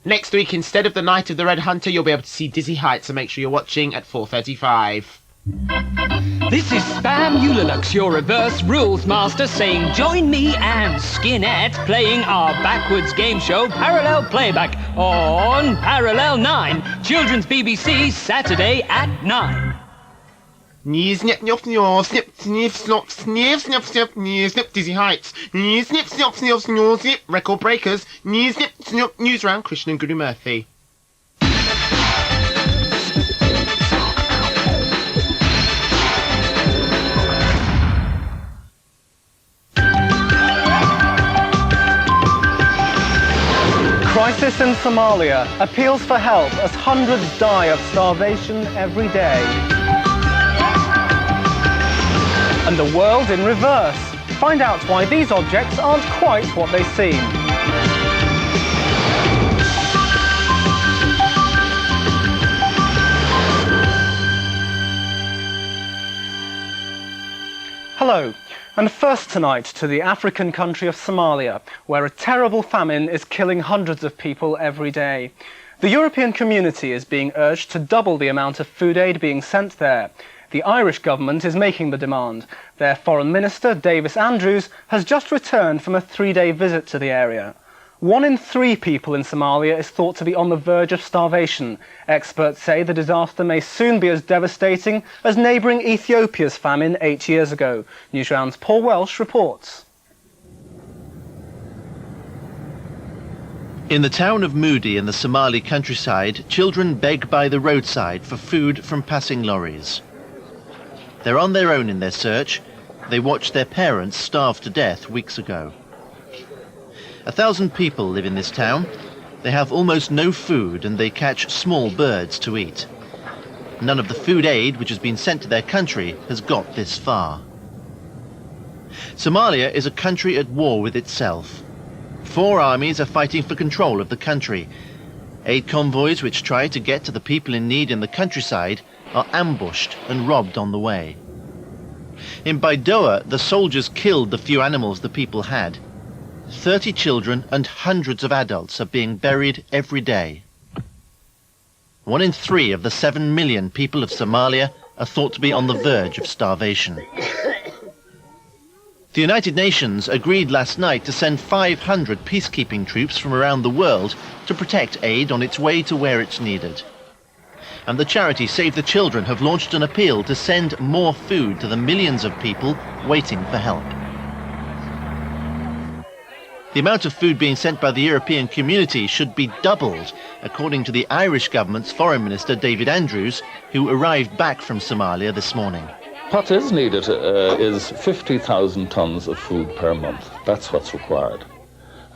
Next week, instead of the Night of the Red Hunter, you'll be able to see Dizzy Heights, so make sure you're watching at 4:35. This is Spam Ulalux, your reverse rules master, saying join me and Skinette playing our backwards game show Parallel Playback on Parallel 9, Children's BBC, Saturday at 9. Snip, snip, snip, snip, snip, snip, snip, snip, snip, Dizzy Heights. Snip, snip, snip, snip, snip, Record Breakers. Snip, snip, Newsround, Krishnan and Murthy. Crisis in Somalia. Appeals for help as hundreds die of starvation every day. And the world in reverse. Find out why these objects aren't quite what they seem. Hello, and first tonight to the African country of Somalia, where a terrible famine is killing hundreds of people every day. The European community is being urged to double the amount of food aid being sent there. The Irish government is making the demand. Their Foreign Minister, Davis Andrews, has just returned from a 3-day visit to the area. 1 in 3 people in Somalia is thought to be on the verge of starvation. Experts say the disaster may soon be as devastating as neighbouring Ethiopia's famine 8 years ago. Newsround's Paul Welsh reports. In the town of Moody in the Somali countryside, children beg by the roadside for food from passing lorries. They're on their own in their search. They watched their parents starve to death weeks ago. 1,000 people live in this town. They have almost no food and they catch small birds to eat. None of the food aid which has been sent to their country has got this far. Somalia is a country at war with itself. 4 armies are fighting for control of the country. Aid convoys which try to get to the people in need in the countryside are ambushed and robbed on the way. In Baidoa, the soldiers killed the few animals the people had. 30 children and hundreds of adults are being buried every day. 1 in 3 of the 7 million people of Somalia are thought to be on the verge of starvation. The United Nations agreed last night to send 500 peacekeeping troops from around the world to protect aid on its way to where it's needed. And the charity Save the Children have launched an appeal to send more food to the millions of people waiting for help. The amount of food being sent by the European community should be doubled, according to the Irish government's Foreign Minister David Andrews, who arrived back from Somalia this morning. What is needed is 50,000 tonnes of food per month. That's what's required.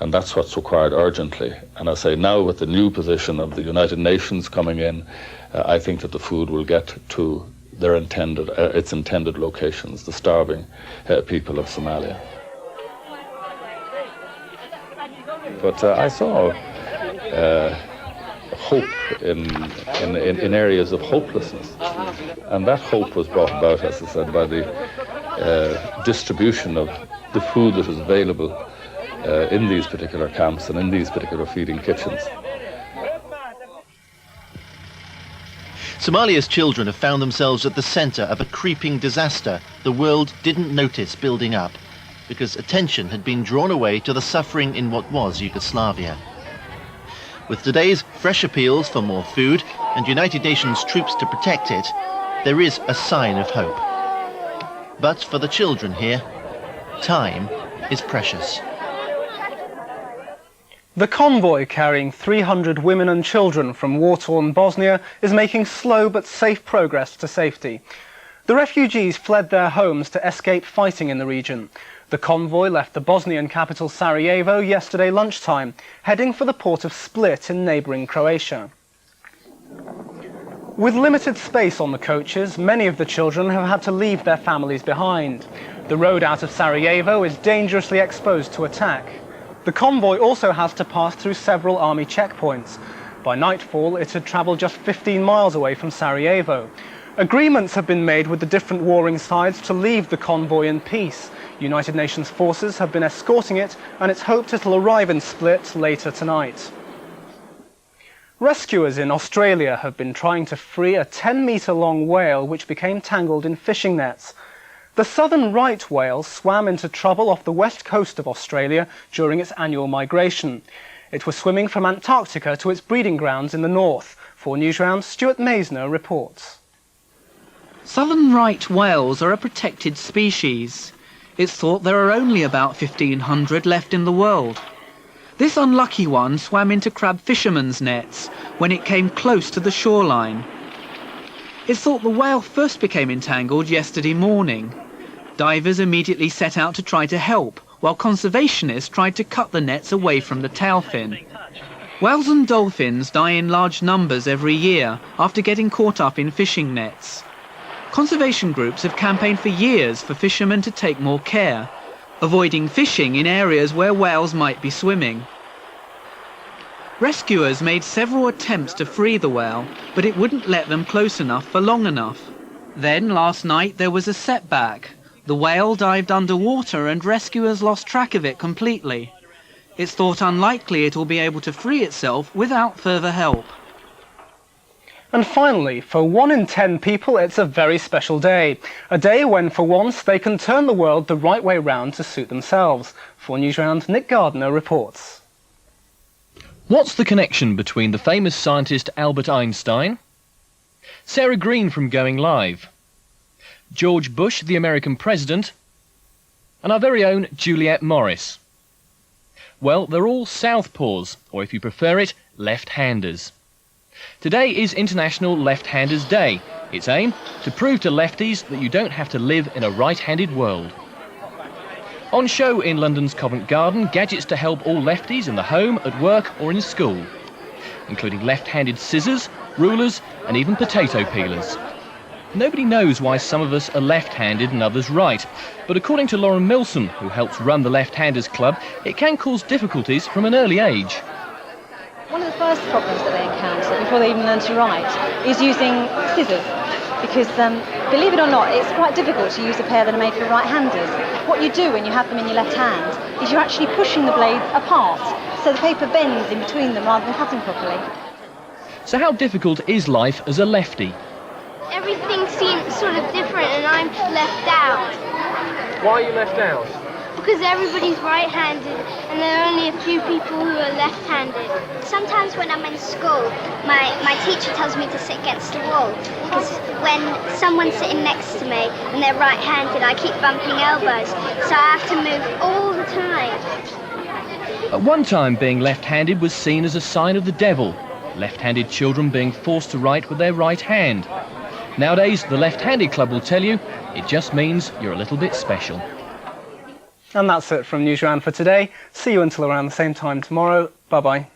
And that's what's required urgently. And I say now with the new position of the United Nations coming in, I think that the food will get to their its intended locations, the starving people of Somalia. But I saw hope in areas of hopelessness. And that hope was brought about, as I said, by the distribution of the food that is available in these particular camps and in these particular feeding kitchens. Somalia's children have found themselves at the centre of a creeping disaster the world didn't notice building up, because attention had been drawn away to the suffering in what was Yugoslavia. With today's fresh appeals for more food and United Nations troops to protect it, there is a sign of hope. But for the children here, time is precious. The convoy carrying 300 women and children from war-torn Bosnia is making slow but safe progress to safety. The refugees fled their homes to escape fighting in the region. The convoy left the Bosnian capital Sarajevo yesterday lunchtime, heading for the port of Split in neighbouring Croatia. With limited space on the coaches, many of the children have had to leave their families behind. The road out of Sarajevo is dangerously exposed to attack. The convoy also has to pass through several army checkpoints. By nightfall, it had travelled just 15 miles away from Sarajevo. Agreements have been made with the different warring sides to leave the convoy in peace. United Nations forces have been escorting it, and it's hoped it'll arrive in Split later tonight. Rescuers in Australia have been trying to free a 10-metre-long whale which became tangled in fishing nets. The southern right whale swam into trouble off the west coast of Australia during its annual migration. It was swimming from Antarctica to its breeding grounds in the north. For Newsround, Stuart Maisner reports. Southern right whales are a protected species. It's thought there are only about 1,500 left in the world. This unlucky one swam into crab fishermen's nets when it came close to the shoreline. It's thought the whale first became entangled yesterday morning. Divers immediately set out to try to help, while conservationists tried to cut the nets away from the tail fin. Whales and dolphins die in large numbers every year after getting caught up in fishing nets. Conservation groups have campaigned for years for fishermen to take more care, avoiding fishing in areas where whales might be swimming. Rescuers made several attempts to free the whale, but it wouldn't let them close enough for long enough. Then last night there was a setback. The whale dived underwater and rescuers lost track of it completely. It's thought unlikely it will be able to free itself without further help. And finally, for 1 in 10 people, it's a very special day. A day when, for once, they can turn the world the right way round to suit themselves. For Newsround, Nick Gardner reports. What's the connection between the famous scientist Albert Einstein, Sarah Green from Going Live, George Bush, the American president, and our very own Juliette Morris? Well, they're all southpaws, or if you prefer it, left-handers. Today is International Left-Handers Day. Its aim, to prove to lefties that you don't have to live in a right-handed world. On show in London's Covent Garden, gadgets to help all lefties in the home, at work or in school, including left-handed scissors, rulers and even potato peelers. Nobody knows why some of us are left-handed and others right, but according to Lauren Milson, who helps run the Left-Handers Club, it can cause difficulties from an early age. One of the first problems that they encounter before they even learn to write is using scissors, because believe it or not, it's quite difficult to use a pair that are made for right-handers. What you do when you have them in your left hand is you're actually pushing the blades apart, so the paper bends in between them rather than cutting properly. So how difficult is life as a lefty? Everything seems sort of different and I'm left out. Why are you left out? Because everybody's right-handed and there are only a few people who are left-handed. Sometimes when I'm in school, my teacher tells me to sit against the wall, because when someone's sitting next to me and they're right-handed, I keep bumping elbows, so I have to move all the time. At one time, being left-handed was seen as a sign of the devil, left-handed children being forced to write with their right hand. Nowadays, the Left-Handed Club will tell you it just means you're a little bit special. And that's it from Newsround for today. See you until around the same time tomorrow. Bye-bye.